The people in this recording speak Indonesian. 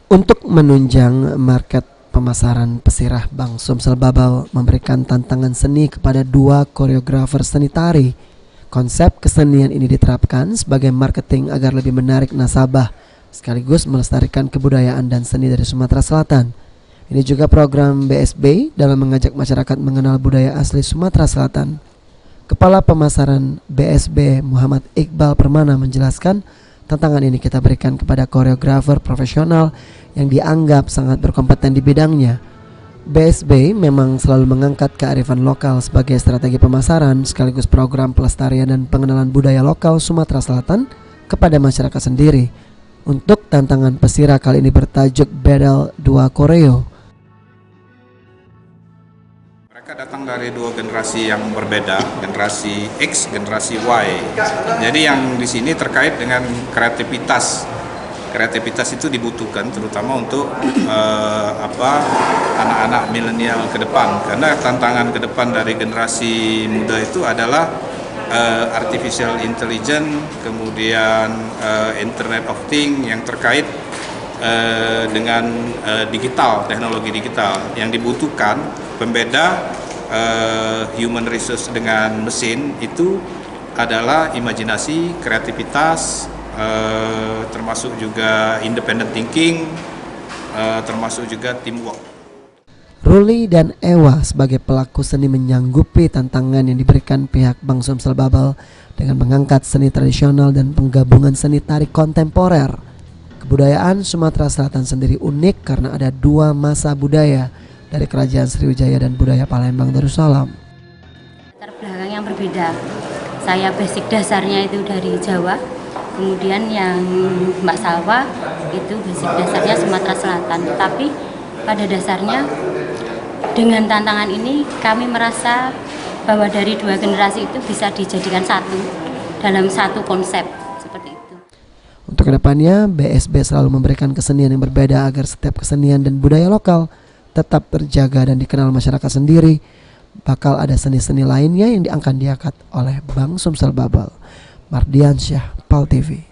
Untuk menunjang market pemasaran pesirah, Bank Sumsel Babel memberikan tantangan seni kepada dua koreografer seni tari. Konsep kesenian ini diterapkan sebagai marketing agar lebih menarik nasabah, sekaligus melestarikan kebudayaan dan seni dari Sumatera Selatan. Ini juga program BSB dalam mengajak masyarakat mengenal budaya asli Sumatera Selatan. Kepala Pemasaran BSB Muhammad Iqbal Permana menjelaskan, tantangan ini kita berikan kepada koreografer profesional yang dianggap sangat berkompeten di bidangnya. BSB memang selalu mengangkat kearifan lokal sebagai strategi pemasaran sekaligus program pelestarian dan pengenalan budaya lokal Sumatera Selatan kepada masyarakat sendiri. Untuk tantangan pesira kali ini bertajuk Battle 2 Koreo. Mereka datang dari dua generasi yang berbeda, generasi X, generasi Y. Jadi yang di sini terkait dengan kreativitas. Kreativitas itu dibutuhkan terutama untuk anak-anak milenial ke depan. Karena tantangan ke depan dari generasi muda itu adalah artificial intelligence, kemudian Internet of Things yang terkait dengan digital, teknologi digital. Yang dibutuhkan pembeda human resource dengan mesin itu adalah imajinasi, kreativitas, termasuk juga independent thinking, termasuk juga teamwork. Ruli dan Ewa sebagai pelaku seni menyanggupi tantangan yang diberikan pihak Bank Sumsel Babel dengan mengangkat seni tradisional dan penggabungan seni tari kontemporer. Kebudayaan Sumatera Selatan sendiri unik karena ada dua masa budaya, dari Kerajaan Sriwijaya dan budaya Palembang Darussalam. Latar belakang yang berbeda. Saya basic dasarnya itu dari Jawa, kemudian yang Mbak Salwa itu basic dasarnya Sumatera Selatan. Tapi pada dasarnya dengan tantangan ini kami merasa bahwa dari dua generasi itu bisa dijadikan satu dalam satu konsep seperti itu. Untuk kedepannya, BSB selalu memberikan kesenian yang berbeda agar setiap kesenian dan budaya lokal tetap terjaga dan dikenal masyarakat sendiri. Bakal ada seni-seni lainnya yang akan diangkat oleh Bank Sumsel Babel. Mardiansyah, PAL TV.